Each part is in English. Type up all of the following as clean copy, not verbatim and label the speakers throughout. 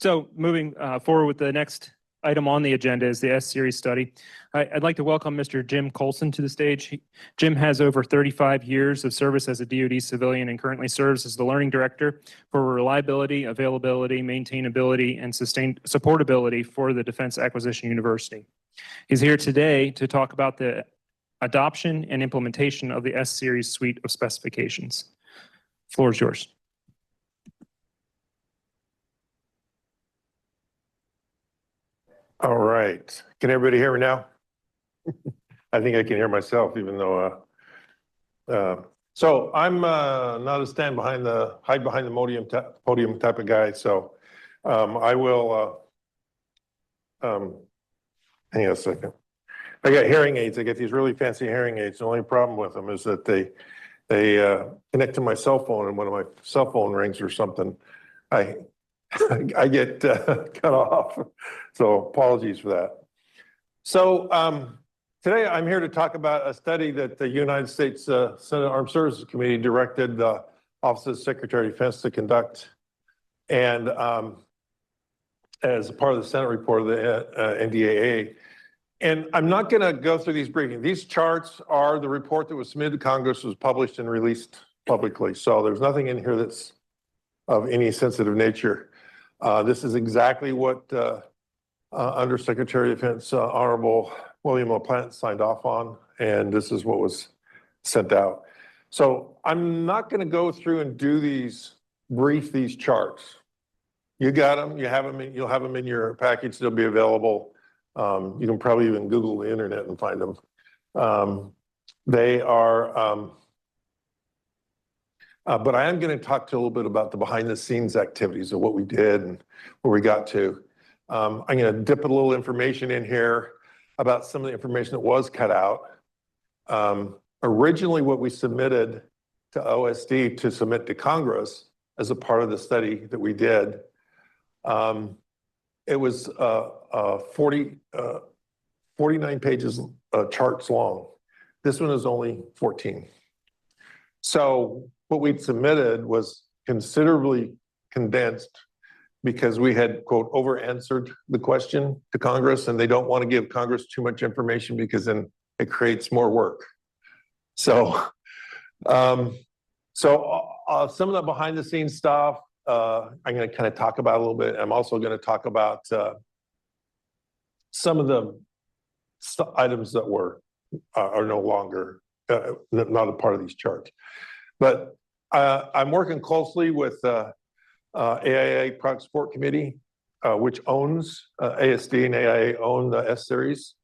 Speaker 1: So moving forward with the next item on the agenda is the S-Series study. I'd like to welcome Mr. Jim Colson to the stage. Jim has over 35 years of service as a DoD civilian and currently serves as the Learning Director for Reliability, Availability, Maintainability, and Sustained Supportability for the Defense Acquisition University. He's here today to talk about the adoption and implementation of the S-Series suite of specifications. The floor is yours.
Speaker 2: All right. Can everybody hear me now? I think I can hear myself, even though. So I'm not a hide behind the podium type of guy. So I will. Hang on a second. I got hearing aids. I get these really fancy hearing aids. The only problem with them is that they connect to my cell phone, and when my cell phone rings or something, I get cut off. So apologies for that. So today I'm here to talk about a study that the United States Senate Armed Services Committee directed the Office of the Secretary of Defense to conduct. And as part of the Senate report of the NDAA. And I'm not going to go through these briefings. These charts are the report that was submitted to Congress, was published and released publicly. So there's nothing in here that's of any sensitive nature. This is exactly what Undersecretary of Defense Honorable William LaPlante signed off on, and this is what was sent out. So I'm not going to go through and do brief these charts. You got them, you have them, you'll have them in your package. They'll be available. You can probably even Google the internet and find them. They are. But I am going to talk to a little bit about the behind the scenes activities of what we did and where we got to. I'm going to dip a little information in here about some of the information that was cut out. Originally, what we submitted to OSD to submit to Congress as a part of the study that we did, it was 49 pages charts long. This one is only 14. So what we'd submitted was considerably condensed because we had, quote, over-answered the question to Congress, and they don't want to give Congress too much information because then it creates more work. So, some of the behind-the-scenes stuff, I'm going to kind of talk about a little bit. I'm also going to talk about some of the items that are no longer not a part of these charts. But I'm working closely with AIA Product Support Committee, which owns ASD and AIA own the S-Series,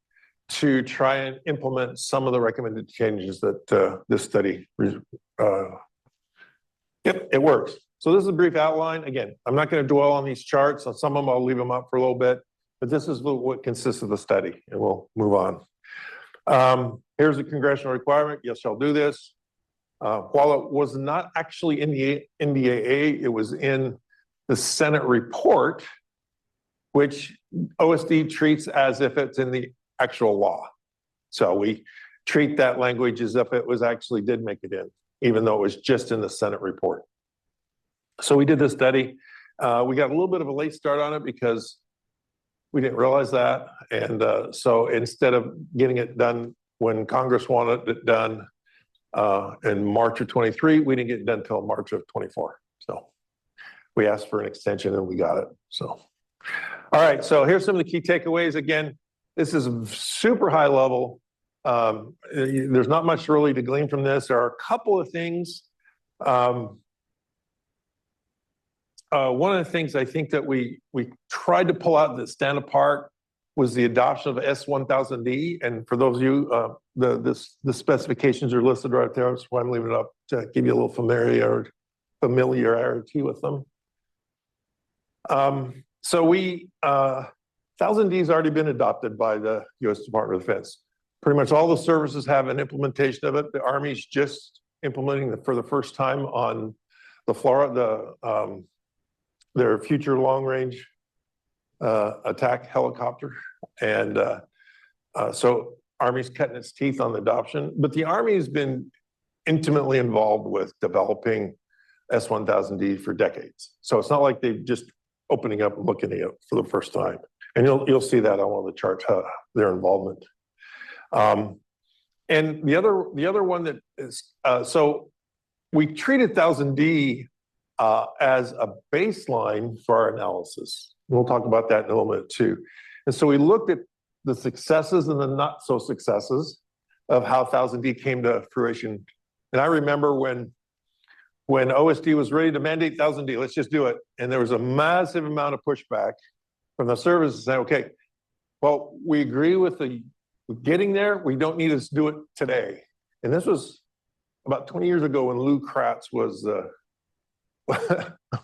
Speaker 2: to try and implement some of the recommended changes that this study, it works. So this is a brief outline. Again, I'm not going to dwell on these charts. On some of them, I'll leave them up for a little bit, but this is what consists of the study, and we'll move on. Here's a congressional requirement. Yes, I'll do this. While it was not actually in the NDAA, it was in the Senate report, which OSD treats as if it's in the actual law. So we treat that language as if it was actually did make it in, even though it was just in the Senate report. So we did this study. We got a little bit of a late start on it because we didn't realize that. And so instead of getting it done when Congress wanted it done in March of 23, we didn't get it done until March of 24. So we asked for an extension and we got it. So, all right, so here's some of the key takeaways. Again, this is super high level. There's not much really to glean from this. There are a couple of things. One of the things I think that we tried to pull out that stand apart was the adoption of S1000D. And for those of you, the specifications are listed right there. That's why I'm leaving it up to give you a little familiarity with them. So 1000D has already been adopted by the U.S. Department of Defense. Pretty much all the services have an implementation of it. The Army's just implementing it for the first time on their future long-range attack helicopter. And so Army's cutting its teeth on the adoption, but the Army has been intimately involved with developing S1000D for decades. So it's not like they've just opening up and looking at it for the first time. And you'll see that on one of the charts, their involvement. And the other one that is, so we treated 1000D as a baseline for our analysis. We'll talk about that in a little bit too. And so we looked at the successes and the not so successes of how 1000D came to fruition. And I remember when OSD was ready to mandate 1000D, let's just do it. And there was a massive amount of pushback from the services saying, okay, well, we agree with getting there. We don't need to do it today. And this was about 20 years ago when Lou Kratz was,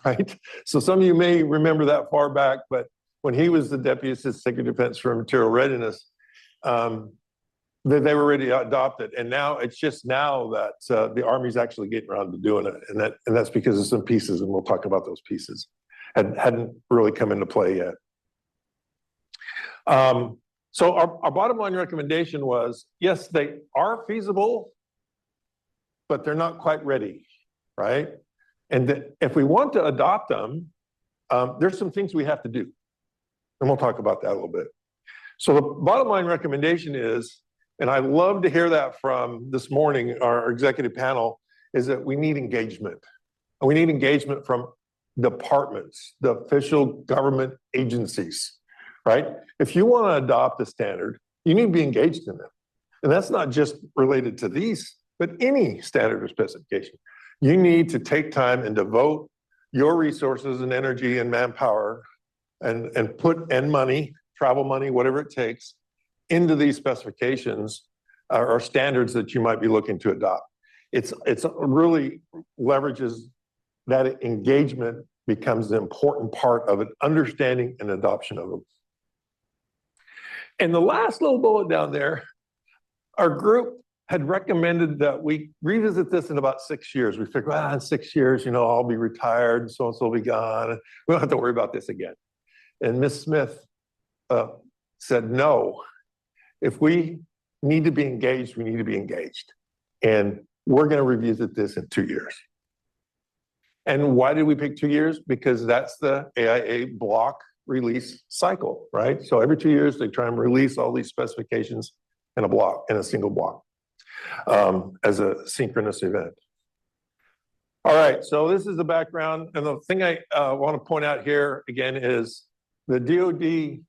Speaker 2: right? So some of you may remember that far back, but when he was the Deputy Assistant Secretary of Defense for Material Readiness, they were ready to adopt it. And now it's just now that the Army's actually getting around to doing it. And that's because of some pieces, and we'll talk about those pieces. Hadn't really come into play yet. So our bottom line recommendation was, yes, they are feasible, but they're not quite ready, right? And if we want to adopt them, there's some things we have to do. And we'll talk about that a little bit. So the bottom line recommendation is, and I love to hear that from this morning, our executive panel, is that we need engagement. And we need engagement from departments, the official government agencies, right? If you want to adopt a standard, you need to be engaged in it. And that's not just related to these, but any standard or specification. You need to take time and devote your resources and energy and manpower and money, travel money, whatever it takes, into these specifications or standards that you might be looking to adopt. It's really leverages that engagement, becomes an important part of an understanding and adoption of them. And the last little bullet down there, our group had recommended that we revisit this in about 6 years. We figured, in 6 years, I'll be retired and so will be gone. We don't have to worry about this again. And Ms. Smith said, no, if we need to be engaged, we need to be engaged. And we're going to revisit this in 2 years. And why did we pick 2 years? Because that's the AIA block release cycle, right? So every 2 years, they try and release all these specifications in a single block, as a synchronous event. All right, so this is the background. And the thing I want to point out here again is the DoD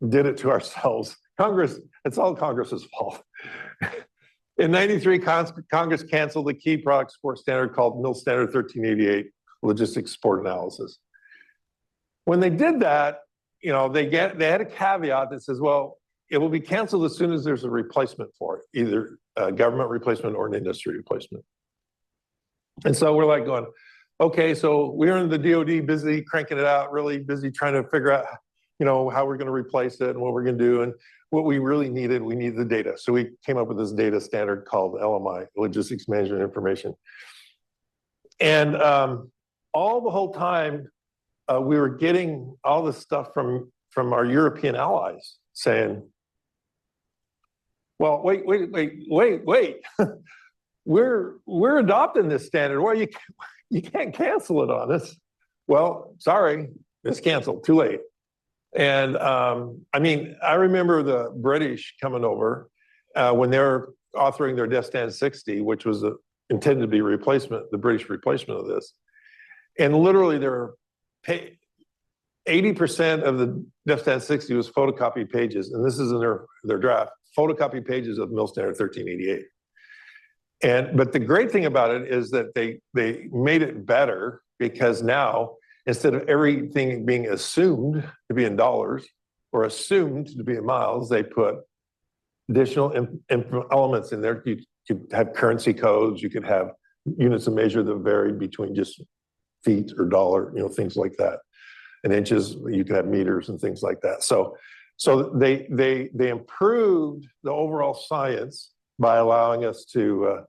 Speaker 2: did it to ourselves. Congress, it's all Congress's fault. In '93, Congress canceled the key product support standard called MIL Standard 1388, Logistics Support Analysis. When they did that, they had a caveat that says, well, it will be canceled as soon as there's a replacement for it, either a government replacement or an industry replacement. And so we're like going, okay, so we're in the DoD busy cranking it out, really busy trying to figure out, how we're going to replace it and what we're going to do. And what we really needed, we needed the data. So we came up with this data standard called LMI, Logistics Management Information. And all the whole time, we were getting all this stuff from our European allies saying, well, wait. we're adopting this standard. Well, you can't cancel it on us. Well, sorry, it's canceled, too late. And I remember the British coming over when they were authoring their DEF 60, which was intended to be the British replacement of this. And literally there were 80% of the DEF 60 was photocopied pages, and this is in their draft, photocopied pages of MIL Standard 1388. But the great thing about it is that they made it better, because now, instead of everything being assumed to be in dollars or assumed to be in miles, they put additional elements in there. You could have currency codes, you could have units of measure that varied between just feet or dollar, things like that. And inches, you could have meters and things like that. So they improved the overall science by allowing us to,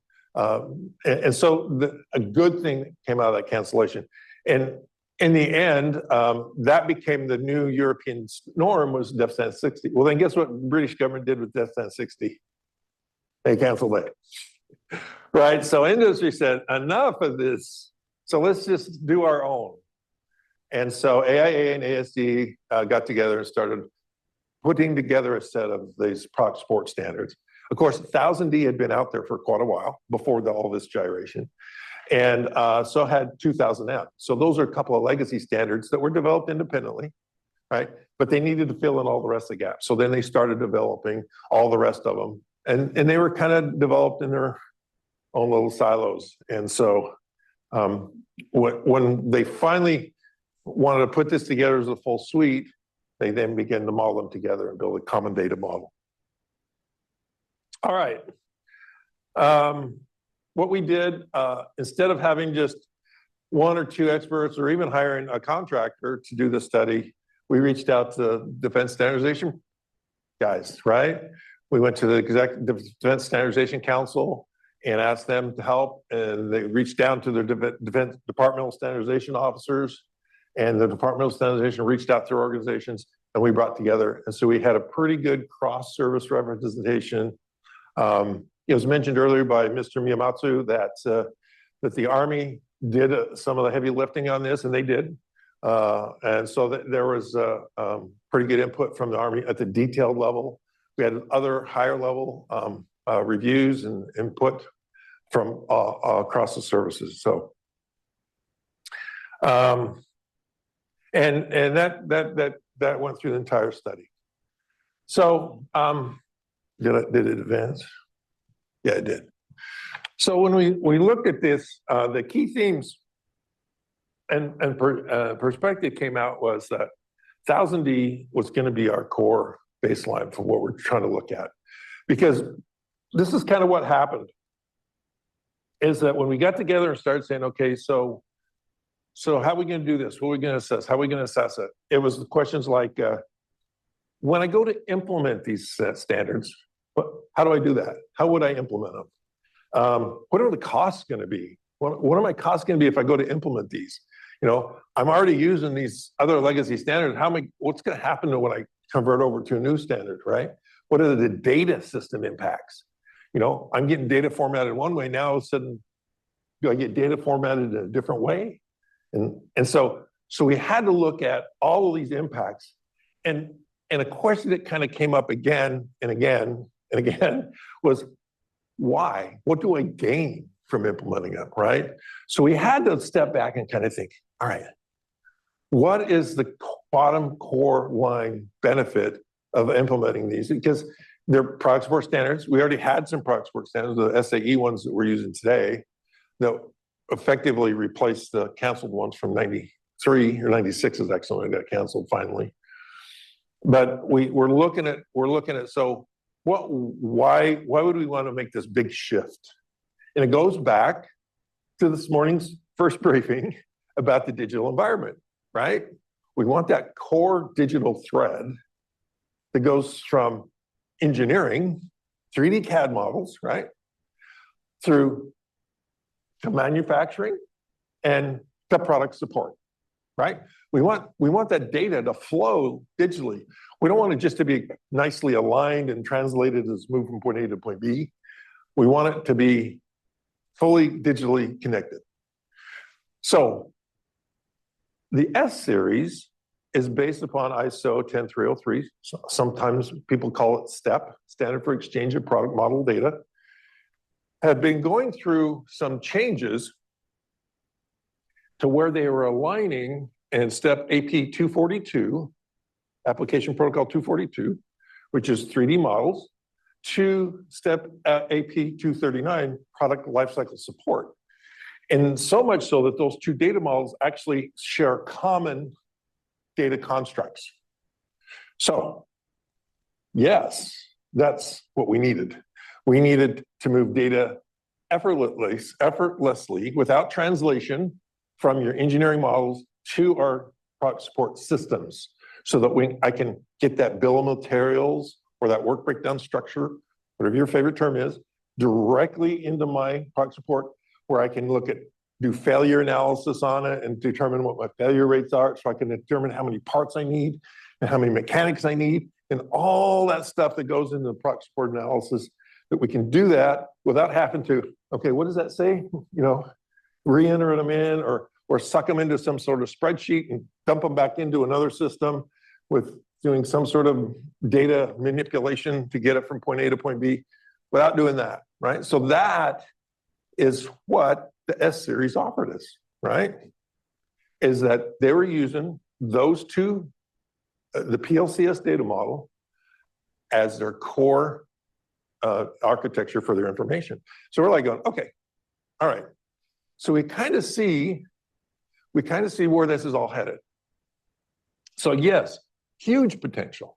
Speaker 2: so a good thing came out of that cancellation. And in the end, that became the new European norm, was DEF 60. Well, then guess what the British government did with DEF 60? They canceled it, right? So industry said, enough of this. So let's just do our own. And so AIA and ASD got together and started putting together a set of these product support standards. Of course, 1000D had been out there for quite a while before all this gyration. And so had 2000M. So those are a couple of legacy standards that were developed independently, right? But they needed to fill in all the rest of the gaps. So then they started developing all the rest of them. And they were kind of developed in their own little silos. And so when they finally wanted to put this together as a full suite, they then began to model them together and build a common data model. All right. What we did, instead of having just one or two experts or even hiring a contractor to do the study, we reached out to defense standardization guys, right? We went to the Defense Standardization Council and asked them to help, and they reached down to their defense departmental standardization officers, and the departmental standardization reached out to organizations, and we brought together. And so we had a pretty good cross-service representation. It was mentioned earlier by Mr. Miyamatsu that the Army did some of the heavy lifting on this, and they did. And so there was pretty good input from the Army at the detailed level. We had other higher level reviews and input from across the services. So, and that went through the entire study. So, did it advance? Yeah, it did. So when we looked at this, the key themes and perspective came out was that 1000D was going to be our core baseline for what we're trying to look at. Because this is kind of what happened, is that when we got together and started saying, okay, so how are we going to do this? What are we going to assess? How are we going to assess it? It was questions like, when I go to implement these standards, how do I do that? How would I implement them? What are the costs going to be? What are my costs going to be if I go to implement these? You know, I'm already using these other legacy standards. What's going to happen when I convert over to a new standard, right? What are the data system impacts? You know, I'm getting data formatted one way. Now all of a sudden, do I get data formatted in a different way? And so we had to look at all of these impacts. And a question that kind of came up again and again and again was, why? What do I gain from implementing it, right? So we had to step back and kind of think, all right, what is the bottom core line benefit of implementing these? Because they're product support standards. We already had some product support standards, the SAE ones that we're using today, that effectively replaced the canceled ones from 93 or 96 is actually when it got canceled finally. But we're looking at so why would we want to make this big shift? And it goes back to this morning's first briefing about the digital environment, right? We want that core digital thread that goes from engineering, 3D CAD models, right, through to manufacturing and to product support, right? We want that data to flow digitally. We don't want it just to be nicely aligned and translated as move from point A to point B. We want it to be fully digitally connected. So the S series is based upon ISO 10303. Sometimes people call it STEP, Standard for Exchange of Product Model Data. Had been going through some changes to where they were aligning in STEP AP 242, Application Protocol 242, which is 3D models, to STEP AP 239, Product Lifecycle Support. And so much so that those two data models actually share common data constructs. So, yes, that's what we needed. We needed to move data effortlessly without translation from your engineering models to our product support systems so that I can get that bill of materials or that work breakdown structure, whatever your favorite term is, directly into my product support where I can do failure analysis on it and determine what my failure rates are so I can determine how many parts I need and how many mechanics I need and all that stuff that goes into the product support analysis, that we can do that without having to, okay, what does that say? You know, re-enter them in, or or suck them into some sort of spreadsheet and dump them back into another system with doing some sort of data manipulation to get it from point A to point B without doing that, right? So that is what the S series offered us, right? Is that they were using those two, the PLCS data model as their core architecture for their information. So we're like going, okay, all right. So we kind of see where this is all headed. So yes, huge potential,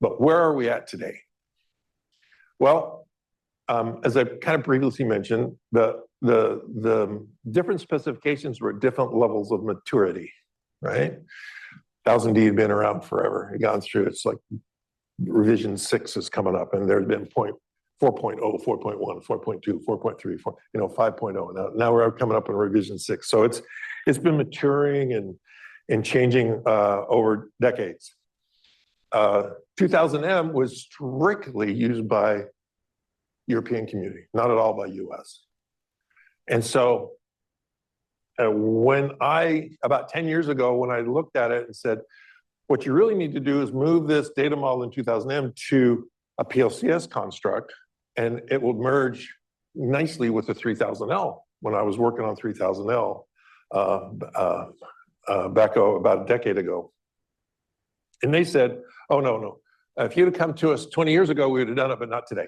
Speaker 2: but where are we at today? Well, as I kind of previously mentioned, the different specifications were at different levels of maturity, right? 1000D had been around forever. It gone through, it's like revision 6 is coming up, and there's been 4.0, 4.1, 4.2, 4.3, 5.0. Now we're coming up in revision 6. So it's been maturing and changing over decades. 2000M was strictly used by European community, not at all by US. And so about 10 years ago, when I looked at it and said, what you really need to do is move this data model in 2000M to a PLCS construct, and it will merge nicely with the 3000L. When I was working on 3000L back about a decade ago. And they said, oh, no. If you'd have come to us 20 years ago, we would have done it, but not today.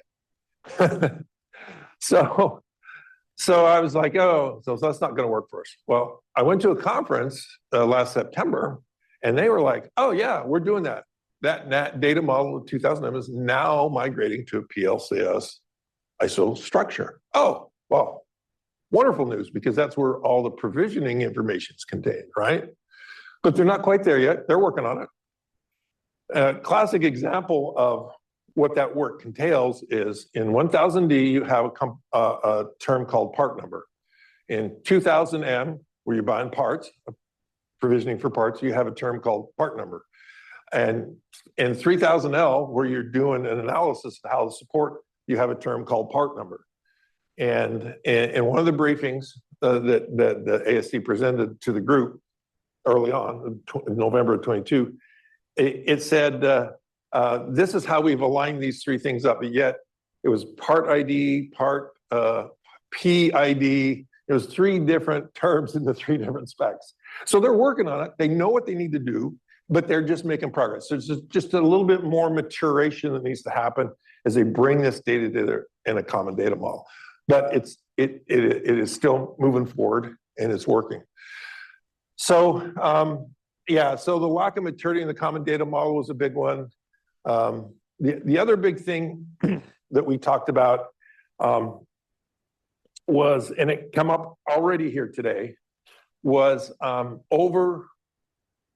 Speaker 2: So I was like, oh, so that's not going to work for us. Well, I went to a conference last September, and they were like, oh, yeah, we're doing that. That data model of 2000M is now migrating to a PLCS ISO structure. Oh, well, wonderful news, because that's where all the provisioning information is contained, right? But they're not quite there yet. They're working on it. A classic example of what that work entails is in 1000D, you have a term called part number. In 2000M, where you're buying parts, provisioning for parts, you have a term called part number. And in 3000L, where you're doing an analysis of how to support, you have a term called part number. And in one of the briefings that the ASC presented to the group early on, in November of 22, it said, this is how we've aligned these three things up. But yet it was part ID, part PID. It was three different terms in the three different specs. So they're working on it. They know what they need to do, but they're just making progress. So there's just a little bit more maturation that needs to happen as they bring this data together in a common data model. But it is still moving forward, and it's working. So so the lack of maturity in the common data model was a big one. The other big thing that we talked about was, and it come up already here today, was over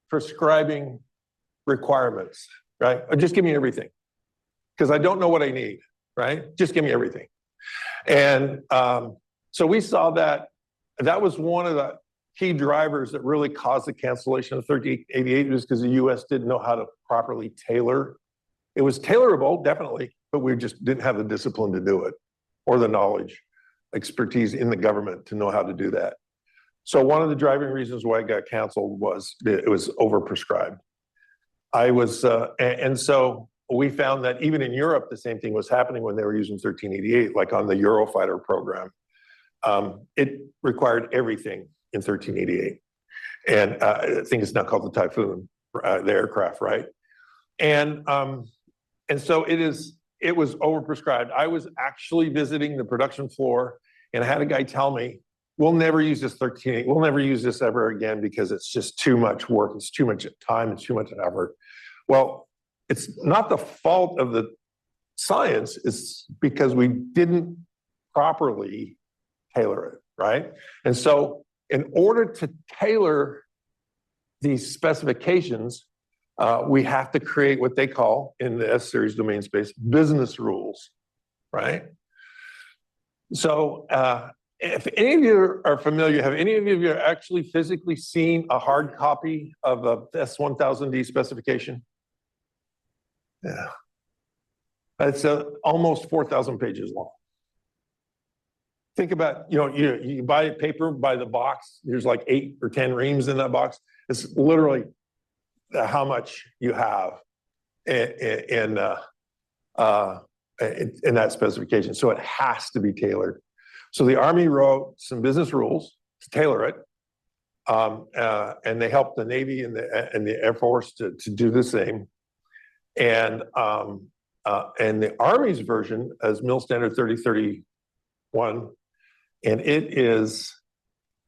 Speaker 2: prescribing requirements, right? Just give me everything, because I don't know what I need, right? Just give me everything. And so we saw that was one of the key drivers that really caused the cancellation of 1388, was because the US didn't know how to properly tailor. It was tailorable, definitely, but we just didn't have the discipline to do it, or the knowledge, expertise in the government to know how to do that. So one of the driving reasons why it got canceled was it was overprescribed. And so we found that even in Europe, the same thing was happening when they were using 1388, like on the Eurofighter program. It required everything in 1388. And I think it's now called the Typhoon, the aircraft, right? And so it was overprescribed. I was actually visiting the production floor, and I had a guy tell me, we'll never use this 1388, we'll never use this ever again, because it's just too much work, it's too much time, it's too much effort. Well, it's not the fault of the science, it's because we didn't properly tailor it, right? And so in order to tailor these specifications, we have to create what they call, in the S-series domain space, business rules, right? So if any of you are familiar, have any of you actually physically seen a hard copy of a S1000D specification? Yeah. It's almost 4,000 pages long. think about, you buy paper by the box, there's like 8 or 10 reams in that box. It's literally how much you have in that specification. So it has to be tailored. So the Army wrote some business rules to tailor it. And they helped the Navy and the Air Force to do the same. And the Army's version is Mill Standard 3031, and it is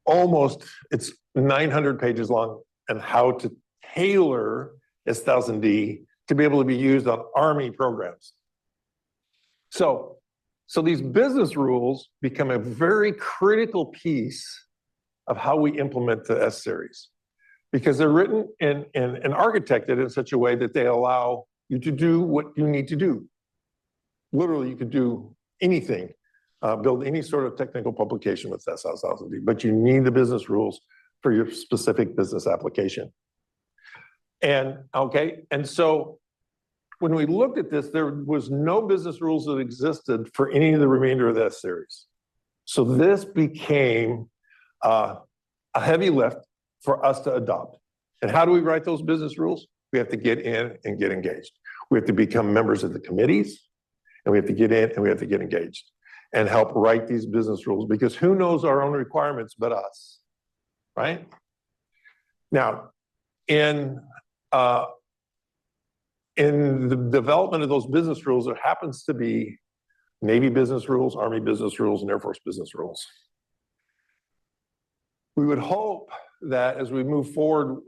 Speaker 2: it's 900 pages long, and how to tailor S1000D to be able to be used on Army programs. So these business rules become a very critical piece of how we implement the S series, because they're written and architected in such a way that they allow you to do what you need to do. Literally, you could do anything, build any sort of technical publication with S1000D, but you need the business rules for your specific business application. And so when we looked at this, there was no business rules that existed for any of the remainder of the S series. So this became a heavy lift for us to adopt. And how do we write those business rules? We have to get in and get engaged. We have to become members of the committees, and we have to get in and we have to get engaged and help write these business rules, because who knows our own requirements but us, right? Now, in the development of those business rules, there happens to be Navy business rules, Army business rules, and Air Force business rules. We would hope that as we move forward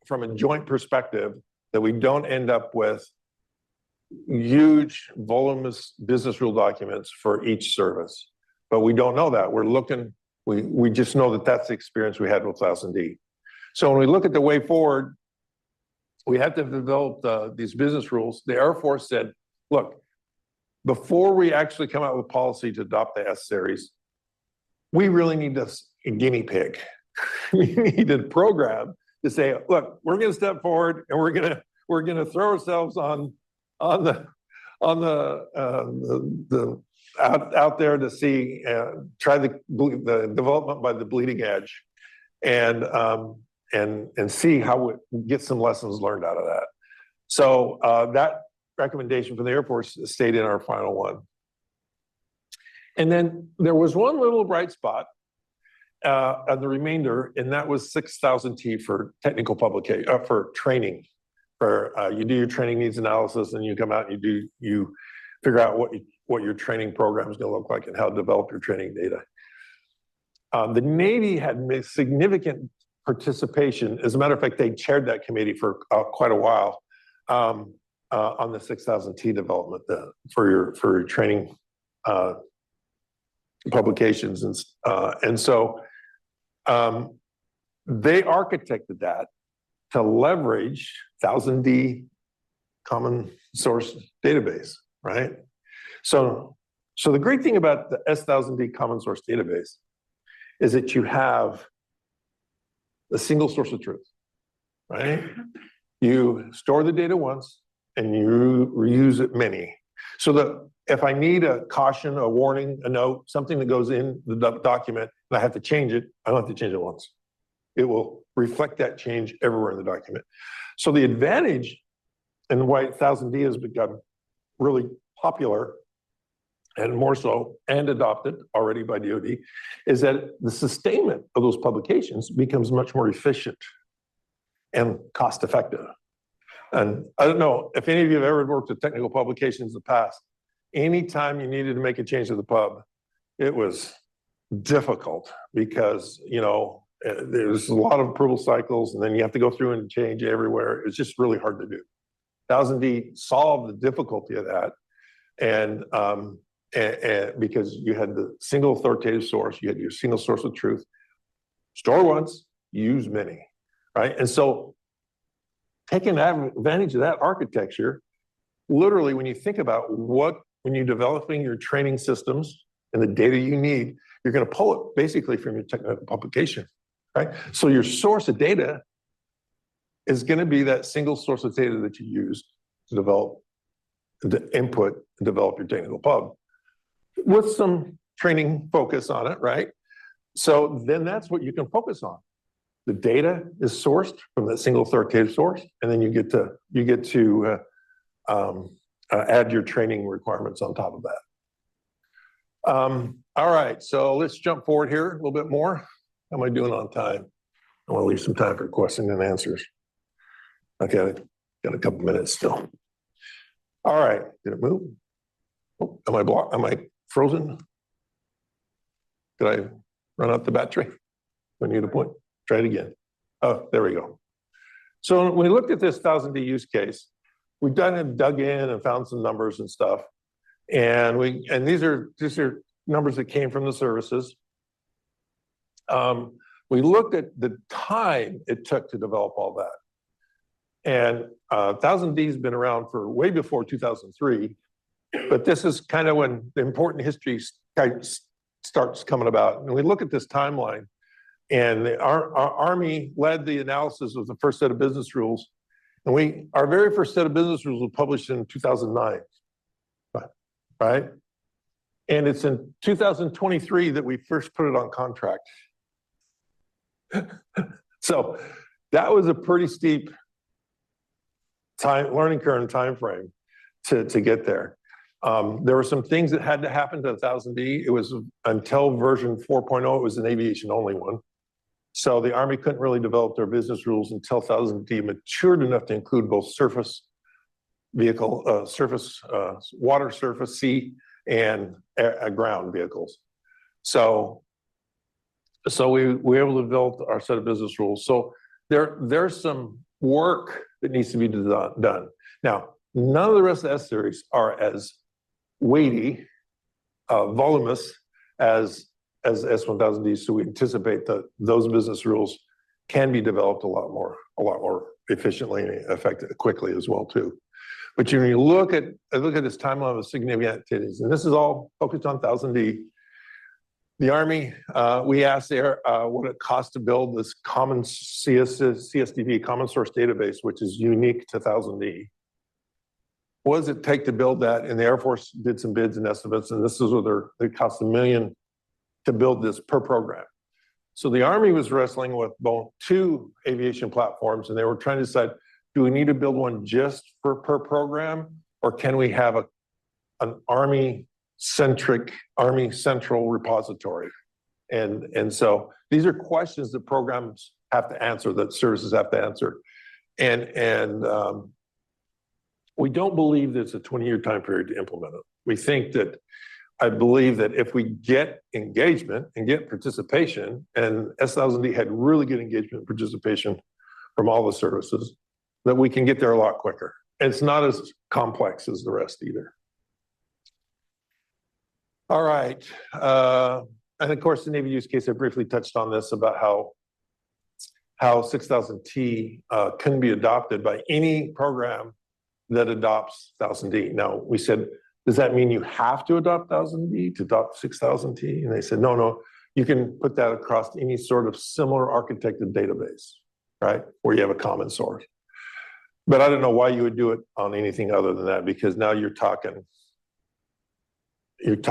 Speaker 2: from a joint perspective, that we don't end up with huge, voluminous business rule documents for each service. But we don't know that. We're looking, we just know that that's the experience we had with 1000D. So when we look at the way forward, we have to develop these business rules. The Air Force said, look, before we actually come out with policy to adopt the S series, we really need a guinea pig. We need a program to say, look, we're going to step forward and we're going to throw ourselves out there to see, try the development by the bleeding edge, and see how we get some lessons learned out of that. So that recommendation from the Air Force stayed in our final one. And then there was one little bright spot on the remainder, and that was 6000T for technical publication, for training. For you do your training needs analysis, and you come out and you figure out what your training program is going to look like and how to develop your training data. The Navy had significant participation. As a matter of fact, they chaired that committee for quite a while on the 6000T development for your training publications, and so they architected that to leverage 1000D common source database, right? So the great thing about the S1000D common source database is that you have a single source of truth, right? You store the data once and you reuse it many. So that if I need a caution, a warning, a note, something that goes in the document, and I have to change it, I don't have to change it once. It will reflect that change everywhere in the document. So the advantage, and why 1000D has become really popular, and more so, and adopted already by DoD, is that the sustainment of those publications becomes much more efficient and cost effective. And I don't know if any of you have ever worked with technical publications in the past. Anytime you needed to make a change to the pub, it was difficult because, there's a lot of approval cycles, and then you have to go through and change everywhere. It's just really hard to do. 1000D solved the difficulty of that, and because you had the single authoritative source, you had your single source of truth. Store once, use many, right? And so taking advantage of that architecture, literally, when you think about when you're developing your training systems and the data you need, you're going to pull it basically from your technical publication, right? So your source of data is going to be that single source of data that you use to develop, the input, and develop your technical pub, with some training focus on it, right? So then that's what you can focus on. The data is sourced from that single authoritative source, and then you get to add your training requirements on top of that. All right, so let's jump forward here a little bit more. How am I doing on time? I want to leave some time for questions and answers. Okay, got a couple minutes still. All right, did it move? Oh, am I blocked? Am I frozen? Did I run out the battery? We need a point. Try it again. Oh, there we go. So when we looked at this 1000D use case, we dug in and found some numbers and stuff. And these are numbers that came from the services. We looked at the time it took to develop all that. And 1000D has been around for way before 2003, but this is kind of when the important history starts coming about. And we look at this timeline, and our Army led the analysis of the first set of business rules. And our very first set of business rules was published in 2009, right? And it's in 2023 that we first put it on contract. So that was a pretty steep learning curve and time frame to get there. There were some things that had to happen to 1000D. It was until version 4.0, it was an aviation only one. So the Army couldn't really develop their business rules until 1000D matured enough to include both surface vehicle, water surface, sea, and ground vehicles. So we were able to develop our set of business rules. So there's some work that needs to be done. Now, none of the rest of the S series are as weighty, voluminous as S1000D, so we anticipate that those business rules can be developed a lot more efficiently and effectively, quickly as well too. But when you look at this timeline of significant activities, and this is all focused on 1000D. The Army, we asked there what it costs to build this common CSDB, common source database, which is unique to 1000D. What does it take to build that? And the Air Force did some bids and estimates, and this is what it cost $1 million to build this per program. So the Army was wrestling with both two aviation platforms, and they were trying to decide, do we need to build one just per program, or can we have an Army-centric, Army central repository? And so these are questions that programs have to answer, that services have to answer. And we don't believe that it's a 20-year time period to implement it. I believe that if we get engagement and get participation, and S1000D had really good engagement and participation from all the services, that we can get there a lot quicker. It's not as complex as the rest either. All right. And of course, the Navy use case, I briefly touched on this about how 6000T can be adopted by any program that adopts 1000D. Now, we said, does that mean you have to adopt 1000D to adopt 6000T? And they said, no, you can put that across any sort of similar architected database, right? Where you have a common source. But I don't know why you would do it on anything other than that, because now you're talking, if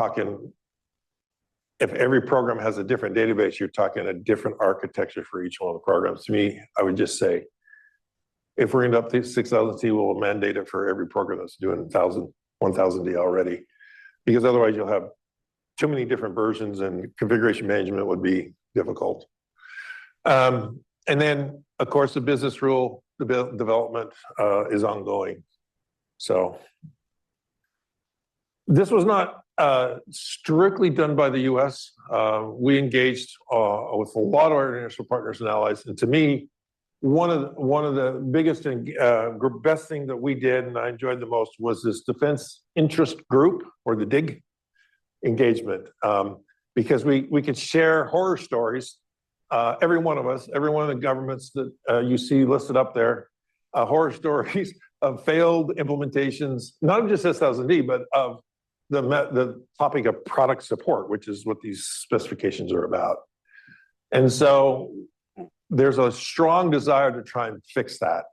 Speaker 2: every program has a different database, you're talking a different architecture for each one of the programs. To me, I would just say, if we're going to update 6000T, we'll mandate it for every program that's doing 1000D already, because otherwise you'll have too many different versions and configuration management would be difficult. And then, of course, the business rule development is ongoing. So this was not strictly done by the US. We engaged with a lot of our international partners and allies. And to me, one of the biggest and best thing that we did, and I enjoyed the most, was this Defense Interest Group, or the DIG engagement, because we could share horror stories. Every one of us, every one of the governments that you see listed up there, horror stories of failed implementations, not of just S1000D, but of the topic of product support, which is what these specifications are about. And so there's a strong desire to try and fix that.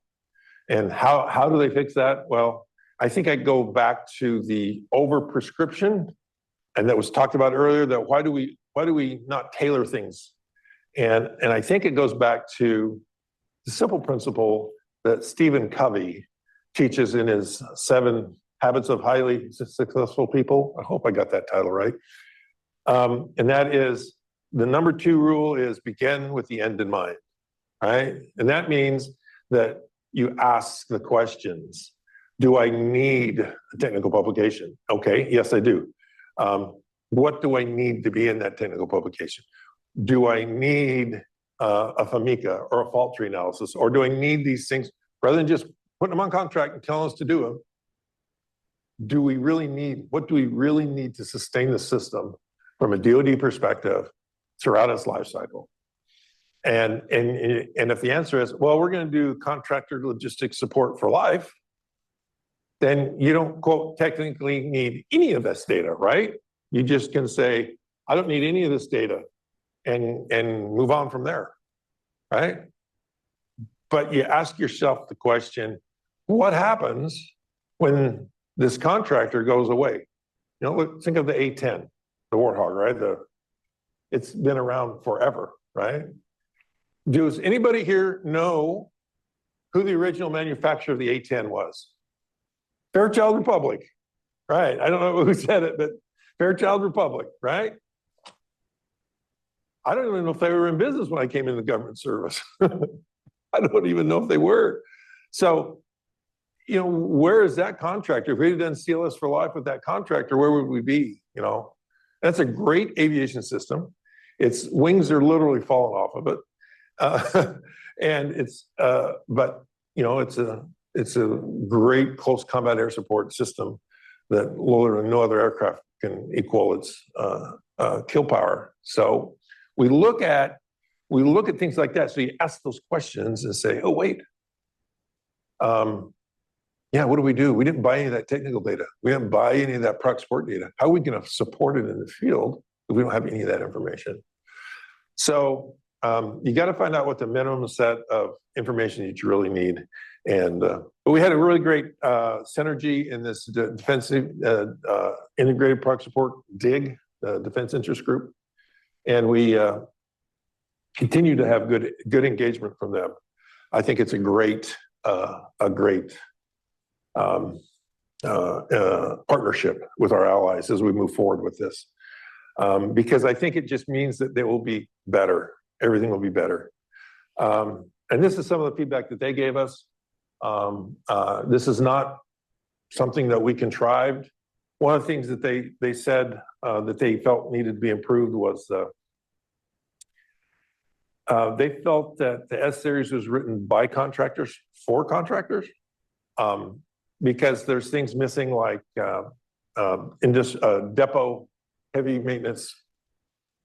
Speaker 2: And how do they fix that? Well, I think I go back to the overprescription and that was talked about earlier, that why do we not tailor things? And I think it goes back to the simple principle that Stephen Covey teaches in his 7 Habits of Highly Successful People. I hope I got that title right. And that is, the number 2 rule is begin with the end in mind, right? And that means that you ask the questions. Do I need a technical publication? Okay, yes, I do. What do I need to be in that technical publication? Do I need a FAMICA or a fault tree analysis? Or do I need these things, rather than just putting them on contract and telling us to do them? What do we really need to sustain the system from a DoD perspective throughout its life cycle? And if the answer is, well, we're going to do contractor logistics support for life, then you don't, quote, technically need any of this data, right? You just can say, I don't need any of this data, and move on from there, right? But you ask yourself the question, what happens when this contractor goes away? You know, look, think of the A-10, the Warthog, right? It's been around forever, right? Does anybody here know who the original manufacturer of the A-10 was? Fairchild Republic, right? I don't know who said it, but Fairchild Republic, right? I don't even know if they were in business when I came into the government service. I don't even know if they were. So, you know, where is that contractor? If we had done CLS for life with that contractor, where would we be? You know, that's a great aviation system. Its wings are literally falling off of it. And it's, but, you know, it's a great close combat air support system that literally no other aircraft can equal its kill power. So we look at things like that. So you ask those questions and say, oh, wait. Yeah, what do we do? We didn't buy any of that technical data. We didn't buy any of that proc support data. How are we going to support it in the field if we don't have any of that information? So you got to find out what the minimum set of information that you really need. And but we had a really great synergy in this defensive integrated proc support DIG, Defense Interest Group. And we continue to have good engagement from them. I think it's a great partnership with our allies as we move forward with this, because I think it just means that they will be better. Everything will be better. And this is some of the feedback that they gave us. This is not something that we contrived. One of the things that they said that they felt needed to be improved was they felt that the S-Series was written by contractors for contractors, because there's things missing like depot heavy maintenance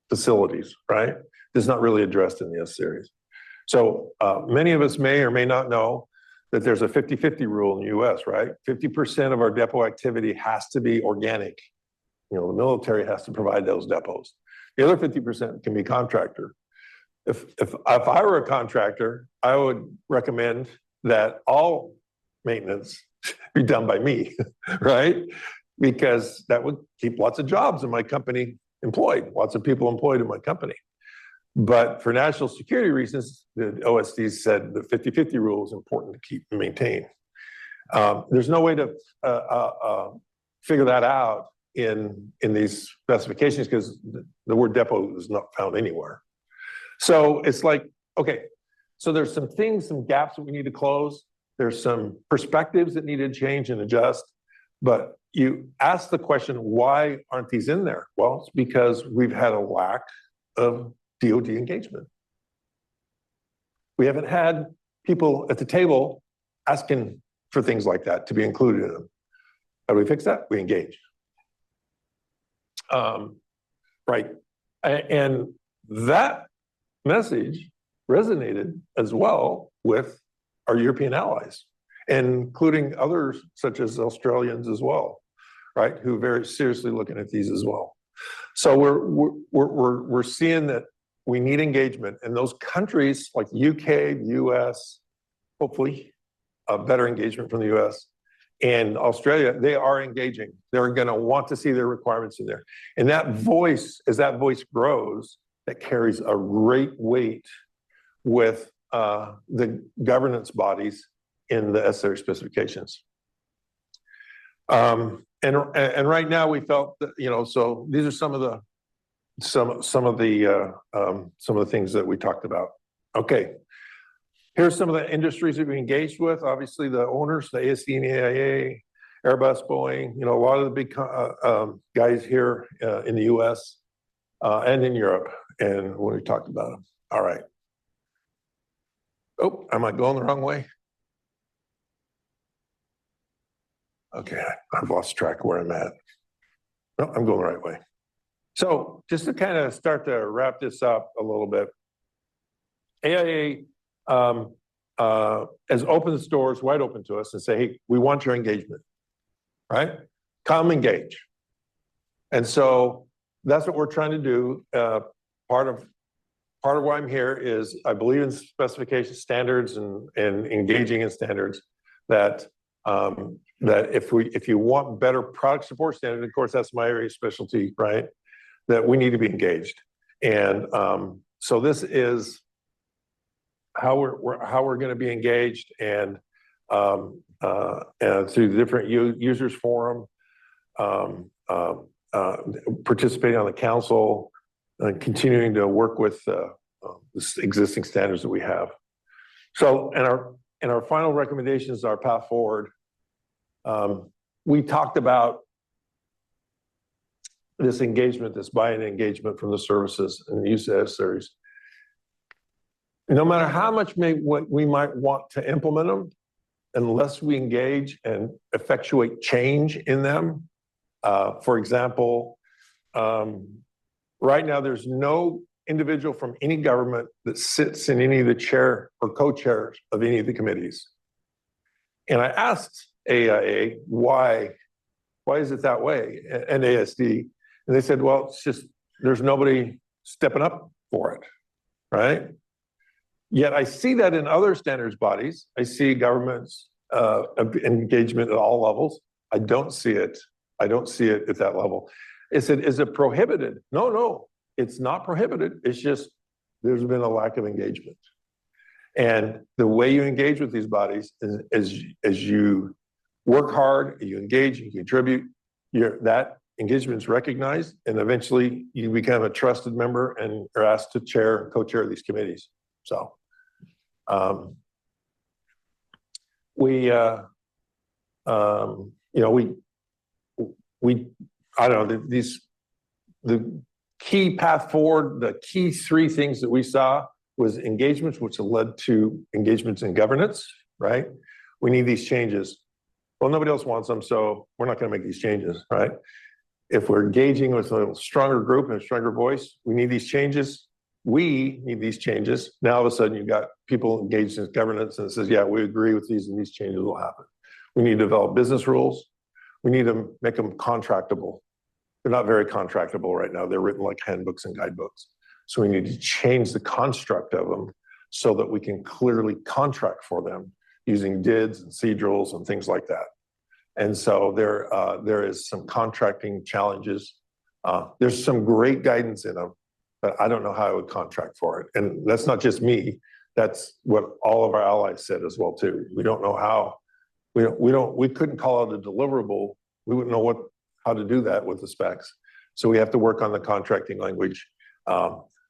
Speaker 2: facilities, right? That's not really addressed in the S-Series. So many of us may or may not know that there's a 50-50 rule in the US, right? 50% of our depot activity has to be organic. You know, the military has to provide those depots. The other 50% can be contractor. If I were a contractor, I would recommend that all maintenance be done by me, right? Because that would keep lots of jobs in my company employed, lots of people employed in my company. But for national security reasons, the OSD said the 50-50 rule is important to keep and maintain. There's no way to figure that out in these specifications because the word depot is not found anywhere. So it's like, okay, so there's some things, some gaps that we need to close. There's some perspectives that need to change and adjust. But you ask the question, why aren't these in there? Well, it's because we've had a lack of DoD engagement. We haven't had people at the table asking for things like that to be included in them. How do we fix that? We engage. Right. And that message resonated as well with our European allies, including others such as Australians as well, right? Who are very seriously looking at these as well. So we're seeing that we need engagement, and those countries like UK, US, hopefully a better engagement from the US, and Australia, they are engaging. They're going to want to see their requirements in there. And that voice, as that voice grows, that carries a great weight with the governance bodies in the SRE specifications. And right now we felt that, so these are some of the things that we talked about. Okay. Here's some of the industries that we engaged with. Obviously, the owners, the ASD and AIA, Airbus, Boeing, a lot of the big guys here in the US and in Europe. And when we talked about them. All right. Oh, am I going the wrong way? Okay, I've lost track of where I'm at. No, I'm going the right way. So just to kind of start to wrap this up a little bit, AIA has opened the doors wide open to us and say, hey, we want your engagement, right? Come engage. And so that's what we're trying to do. Part of why I'm here is I believe in specification standards and engaging in standards that if you want better product support standards, of course, that's my area of specialty, right? That we need to be engaged. And so this is how we're going to be engaged, and through the different users forum, participating on the council, and continuing to work with the existing standards that we have. So, and our final recommendations are path forward. We talked about this engagement, this buy-in engagement from the services and the use of series. No matter how much we might want to implement them, unless we engage and effectuate change in them. For example, right now there's no individual from any government that sits in any of the chair or co-chairs of any of the committees. And I asked AIA, why is it that way? And ASD, and they said, well, it's just, there's nobody stepping up for it, right? Yet I see that in other standards bodies. I see governments engagement at all levels. I don't see it at that level. Is it prohibited? No, it's not prohibited. It's just, there's been a lack of engagement. And the way you engage with these bodies is as you work hard, you engage, you contribute, that engagement is recognized, and eventually you become a trusted member and are asked to co-chair these committees. So I don't know, the key path forward, the key three things that we saw was engagements, which led to engagements in governance, right? We need these changes. Well, nobody else wants them, so we're not going to make these changes, right? If we're engaging with a stronger group and a stronger voice, we need these changes. We need these changes. Now, all of a sudden, you've got people engaged in governance and it says, yeah, we agree with these and these changes will happen. We need to develop business rules. We need to make them contractable. They're not very contractable right now. They're written like handbooks and guidebooks. So we need to change the construct of them so that we can clearly contract for them using DIDs and CDRLs and things like that. And so there is some contracting challenges. There's some great guidance in them, but I don't know how I would contract for it. And that's not just me. That's what all of our allies said as well too. We don't know how. We couldn't call it a deliverable. We wouldn't know how to do that with the specs. So we have to work on the contracting language.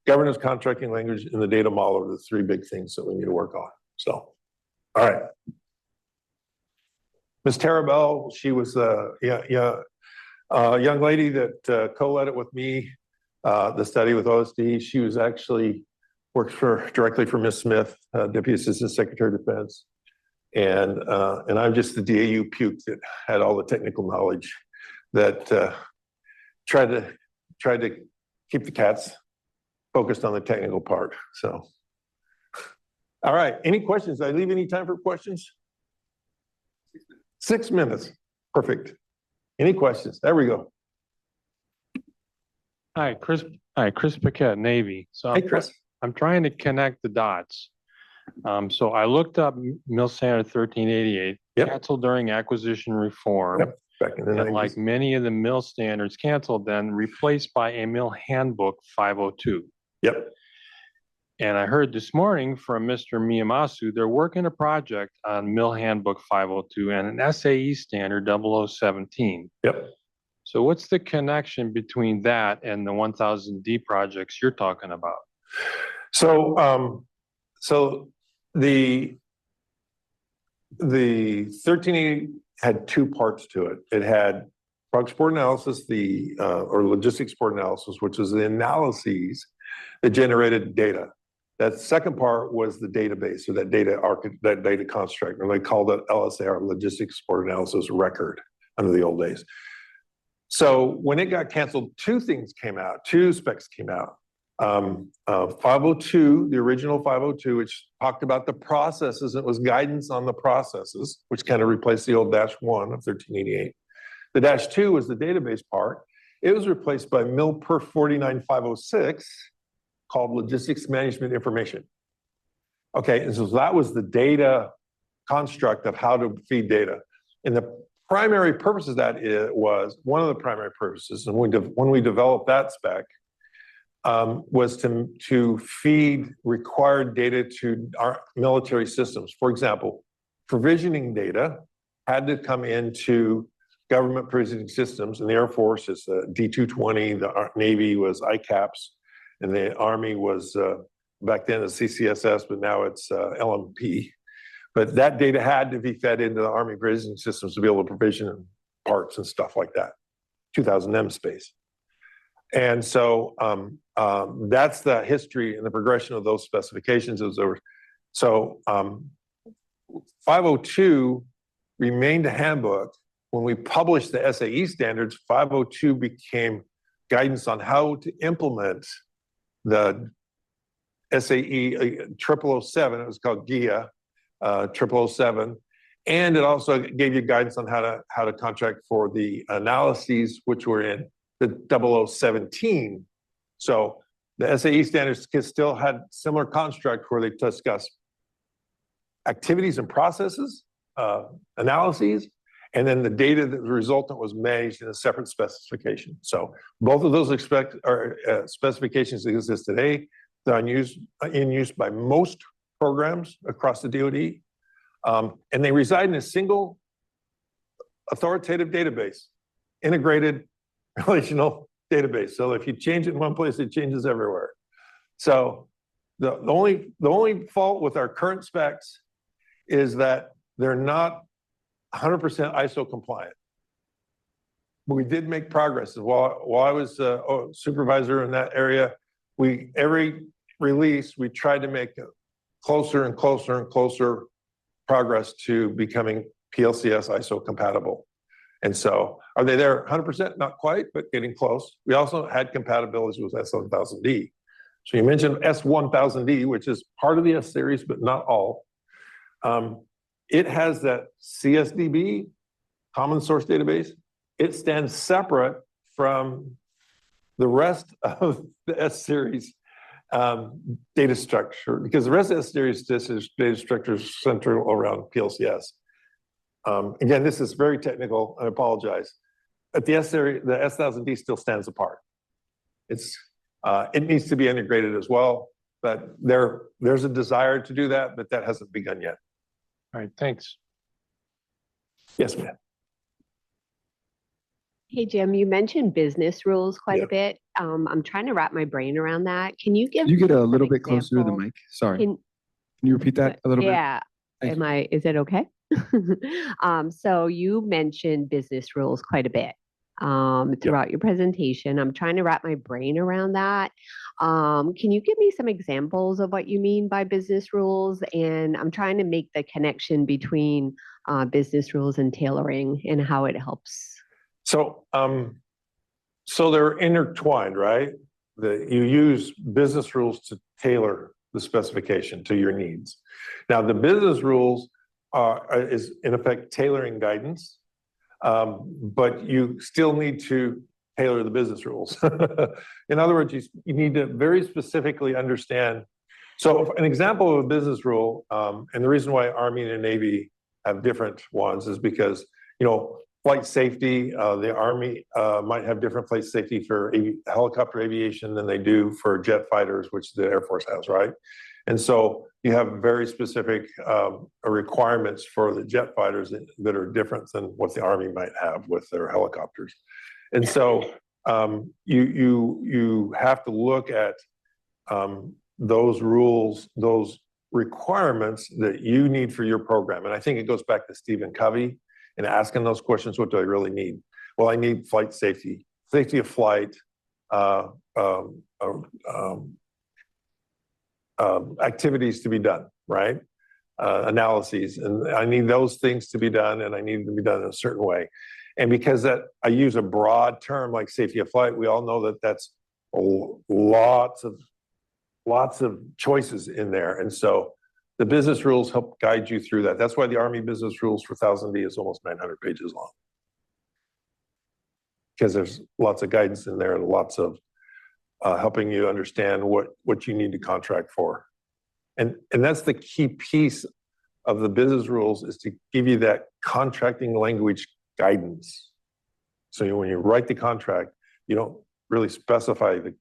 Speaker 2: Governance, contracting language, and the data model are the three big things that we need to work on. So, all right. Ms. Tarabell, she was a young lady that co-led it with me, the study with OSD. She was actually worked directly for Ms. Smith, Deputy Assistant Secretary of Defense. And I'm just the DAU puke that had all the technical knowledge that tried to keep the cats focused on the technical part. So, all right, any questions? Did I leave any time for questions? 6 minutes, perfect. Any questions? There we go.
Speaker 3: Hi, Chris Paquette, Navy. So
Speaker 2: Hey, Chris.
Speaker 3: I'm trying to connect the dots. So I looked up Mill Standard 1388.
Speaker 2: Yep.
Speaker 3: canceled during acquisition reform.
Speaker 2: Yep. Back in the
Speaker 3: And like
Speaker 2: 90s.
Speaker 3: many of the mill standards canceled, then replaced by a mill handbook 502.
Speaker 2: Yep.
Speaker 3: And I heard this morning from Mr. Miyamasu, they're working a project on mill handbook 502 and an SAE standard 0017.
Speaker 2: Yep.
Speaker 3: So what's the connection between that and the 1000D projects you're talking about?
Speaker 2: So, the 1380 had two parts to it. It had product support analysis, or logistics support analysis, which is the analyses that generated data. That second part was the database, or that data construct, and they called it LSAR, logistics support analysis record, under the old days. So when it got canceled, two specs came out. 502, the original 502, which talked about the processes. It was guidance on the processes, which kind of replaced the old -1 of 1388. The -2 was the database part. It was replaced by MIL-PER 49506, called Logistics Management Information. Okay, and so that was the data construct of how to feed data. And the primary purpose of that was, one of the primary purposes, and when we developed that spec, was to feed required data to our military systems. For example, provisioning data had to come into government provisioning systems. In the Air Force, it's the D220, the Navy was ICAPS, and the Army was, back then, the CCSS, but now it's LMP. But that data had to be fed into the Army provisioning systems to be able to provision parts and stuff like that, 2000M space. And so that's the history and the progression of those specifications. So 502 remained a handbook. When we published the SAE standards, 502 became guidance on how to implement the SAE 0007. It was called GIA 0007. And it also gave you guidance on how to contract for the analyses, which were in the 0017. So the SAE standards still had similar construct where they discuss activities and processes, analyses, and then the data that the resultant was managed in a separate specification. So both of those specifications exist today. They're in use by most programs across the DoD, and they reside in a single authoritative database, integrated relational database. So if you change it in one place, it changes everywhere. So the only fault with our current specs is that they're not 100% ISO compliant. But we did make progress. While I was supervisor in that area, every release we tried to make closer and closer and closer progress to becoming PLCS ISO compatible. And so, are they there 100%? Not quite, but getting close. We also had compatibilities with S1000D. So you mentioned S1000D, which is part of the S series, but not all. It has that CSDB, Common Source Database. It stands separate from the rest of the S series data structure, because the rest of the S series data structure is centered around PLCS. Again, this is very technical, I apologize. But the S series, the S1000D still stands apart. It needs to be integrated as well, but there's a desire to do that, but that hasn't begun yet.
Speaker 3: All right, thanks.
Speaker 2: Yes, ma'am.
Speaker 4: Hey, Jim, you mentioned business rules quite
Speaker 2: Yeah.
Speaker 4: a bit. I'm trying to wrap my brain around that. Can you give
Speaker 5: Can you get a
Speaker 4: some
Speaker 5: little bit closer to the
Speaker 4: examples?
Speaker 5: mic? Sorry. Can
Speaker 4: Can,
Speaker 5: you repeat that a little bit?
Speaker 4: yeah,
Speaker 5: Thank you.
Speaker 4: is it okay? So you mentioned business rules quite a bit throughout your presentation. I'm trying to wrap my brain around that. Can you give me some examples of what you mean by business rules? And I'm trying to make the connection between business rules and tailoring and how it helps.
Speaker 2: So, so they're intertwined, right? You use business rules to tailor the specification to your needs. Now, the business rules is in effect tailoring guidance, but you still need to tailor the business rules. In other words, you need to very specifically understand. So an example of a business rule, and the reason why Army and Navy have different ones is because, flight safety, the Army might have different flight safety for helicopter aviation than they do for jet fighters, which the Air Force has, right? And so you have very specific requirements for the jet fighters that are different than what the Army might have with their helicopters. And so you have to look at those rules, those requirements that you need for your program. And I think it goes back to Stephen Covey and asking those questions, what do I really need? Well, I need flight safety, safety of flight, activities to be done, right? Analyses, and I need those things to be done, and I need them to be done in a certain way. And because I use a broad term like safety of flight, we all know that that's lots of choices in there. And so the business rules help guide you through that. That's why the Army business rules for 1000D is almost 900 pages long. Because there's lots of guidance in there and lots of helping you understand what you need to contract for. And that's the key piece of the business rules, is to give you that contracting language guidance. So when you write the contract, you don't really specify the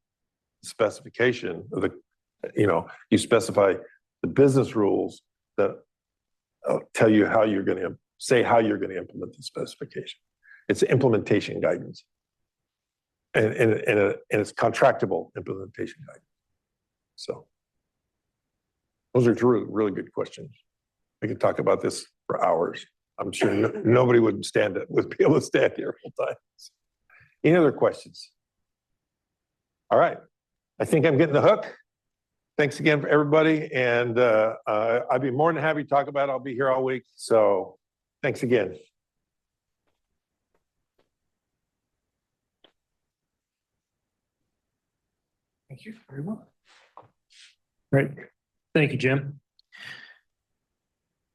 Speaker 2: specification of the, you specify the business rules that tell you how you're going to implement the specification. It's implementation guidance. And it's contractable implementation guidance. So those are two really good questions. We could talk about this for hours. I'm sure nobody would be able to stand here full time. Any other questions? All right. I think I'm getting the hook. Thanks again for everybody. And I'd be more than happy to talk about it. I'll be here all week. So thanks again.
Speaker 1: Thank you very much. Great. Thank you, Jim.